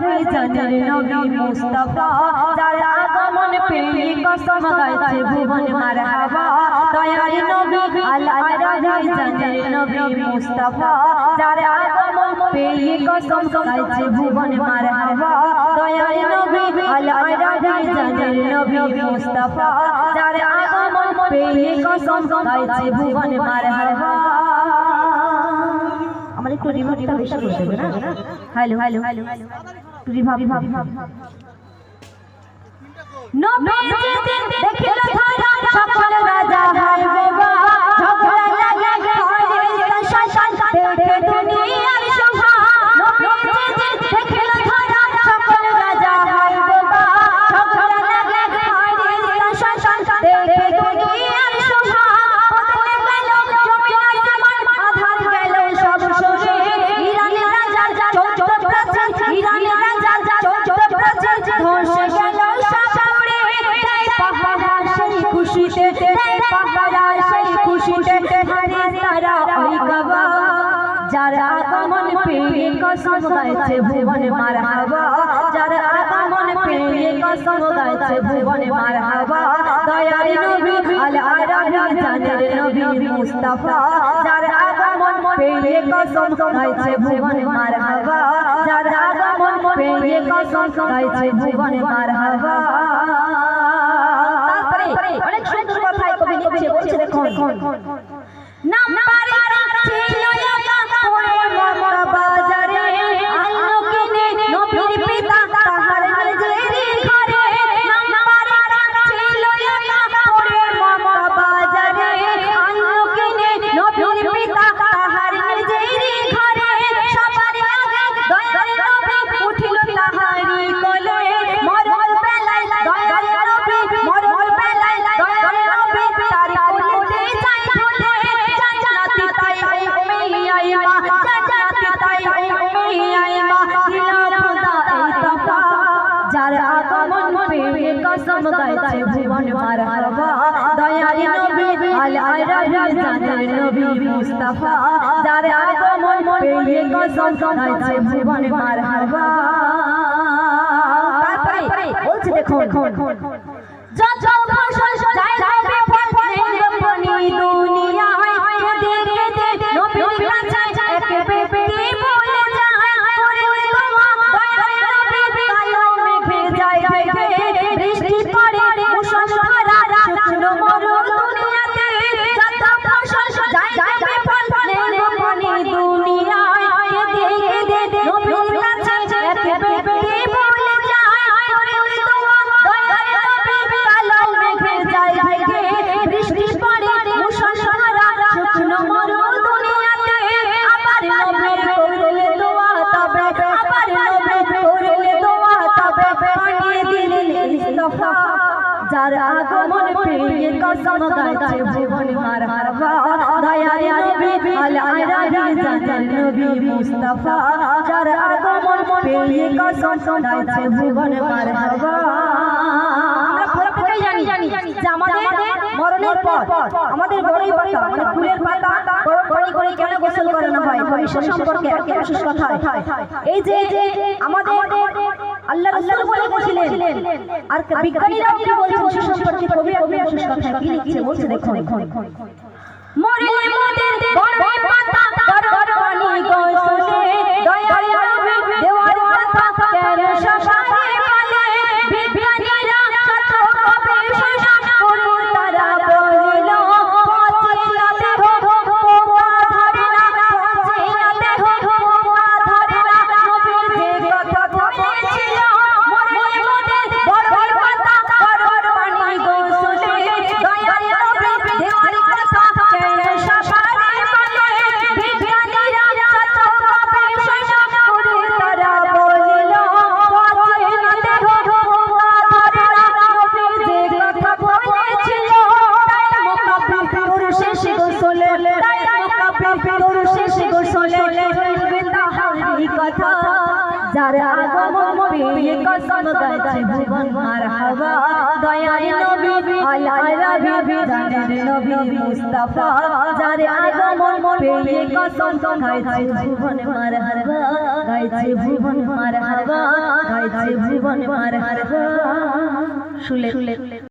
রবি জানের নবী মুস্তাফা যার আগমন পেয়ে কসম গাইছে ভুবন মারহাবা দয়ার নবী আল আরবি জানের নবী মুস্তাফা যার আগমন পেয়ে কসম গাইছে ভুবন মারহাবা দয়ার নবী আল আরবি জানের নবী মুস্তাফা যার আগমন পেয়ে কসম গাইছে ভুবন মারহাবা। আমার একটু রিভাবটা বেশি করতে হবে না? হ্যালো হ্যালো হ্যালো রিভাব নবীজি দেখিল ধারা সকল রাজা হাইবে বা ঝগড়া লাগে হয় শাসন দেখে দুনিয়ার শোভা নবীজি দেখিল ধারা সকল রাজা হাইবে বা ঝগড়া লাগে হয় শাসন দেখে দুনিয়ার শোভা বদলে গেল জমিন আসমান আধার গেল সব সরে ইরানি রাজার চৌদ্দ প্রাচীন ইরানি রাজার চৌদ্দ প্রাচীন ধসে গেল খুশিতে পাহারা সেই খুশিতে হারে তারা ওই কাবা যার আগমন পেয়ে কসম গাইছে ভুবন মারহাবা যার আগমন পেয়ে কসম গাইছে ভুবন মারহাবা দয়ার নবী আল আরবি জানের নবী মুস্তাফা যার আগমন পেয়ে কসম গাইছে ভুবন মারহাবা যার আগমন পেয়ে কসম গাইছে ভুবন মারহাবা। অনেক সুন্দর কথাই কবি লিখছে বলছে দেখুন নাম্বারে ছিল একা পড়ে মক্কা বাজারে আলো কিনে নবীর পিতা তাহার নিজেরই ঘরে নাম্বারে ছিল একা পড়ে মক্কা বাজারে আলো কিনে নবীর পিতা তাহার নিজেরই ঘরে সবার আগে দয়ার নবী উঠিল তাহারই কোলে মরণ বেলায় দয়ার নবী মরণ বেলায় দয়ার নবী তার কোলে যায় ঢুলে জান্নাতি তাই উম্মে আইমা জান্নাতি তাই উম্মে আইমা দিল খোদা এই তফা যার আগমন পেয়ে কসম গাইছে ভুবন মারহাবা দয়ার নবী আল আরবি জানের নবী মুস্তাফা যার আগমন পেয়ে কসম গাইছে ভুবন মারহাবা। তারপরে বলছে দেখুন যত ফসল যায় যাবে ফলে বনি দুনিয়ায় কেঁদে কেঁদে নবীর কাছে এক ব্যক্তি বলে যায় ওরে তোমা দয়ার নবী কালো মেঘে যায় ঢেকে বৃষ্টি পড়ে মুষলধারা শুকনো মরু দুনিয়াতে যত ফসল যায় যাবে ফলে বনি দুনিয়ায় কেঁদে কেঁদে নবীর কাছে এক ব্যক্তি বলে যায় ওরে তোমা দয়ার নবী কালো মেঘে যায় ঢেকে বৃষ্টি পড়ে মুষলধারা শুকনো মরু দুনিয়াতে আবার নবী করলে দোয়া তবে আবার নবী করলে দোয়া তবে পাঠিয়ে দিলেন ইস্তফা যার আগমন পেয়ে কসম গাইছে ভুবন মারহাবা দয়ার নবী আল আরবি জানের নবী মুস্তাফা যার আগমন পেয়ে কসম গাইছে ভুবন মারহাবা। আমরা প্রত্যেকেই জানি যে আমাদের মরণের পর আমাদের বড়ই পাতা মানে ফুলের পাতা গরম করে কেন গোসল করানো হয় ভবিষ্যৎ সম্পর্কে একটা বিশেষ কথা এই যে আমাদের আল্লাহ রাসূল বলে গেছিলেন আর বিজ্ঞানীরাও কি বলছেন সে সম্পর্কে কবি বিশেষ কথা কি লিখছে বলছে দেখুন মরলে মোদের গরমে পাতা গরম পানি গোসলে দয়ার নবী দেওয়ার কথা কেন সবারে বলে বিজ্ঞানীরা কত কবে শোষণ করু তারা বলিল পচিনাতে হো পোকা ধরে না পচিনাতে হো পোকা ধরে না নবীর যে কথা বলেছিল মরলে মোদের গরমে পাতা গরম পানি গোসলে দয়ার নবী দেওয়ার কথা কেন সবারে বলে বিজ্ঞানীরা কত কবে শোষণ করু তারা বলিল পচিনাতে হো পোকা ধরে না নবীর যে কথা বলেছিল তাই মুকাব্বির শেষ গোসলে তাই মুকাব্বির শেষ গোসলে বলবে তাহারই কথা যার আগমন পেয়ে কসম গাইছে ভুবন মারহাবা দয়ার নবী আল আরবি জানের নবী মুস্তাফা যার আগমন পেয়ে কসম গাইছে ভুবন মারহাবা গাইছে ভুবন মারহাবা। গাইছে ভুবন মার শুলে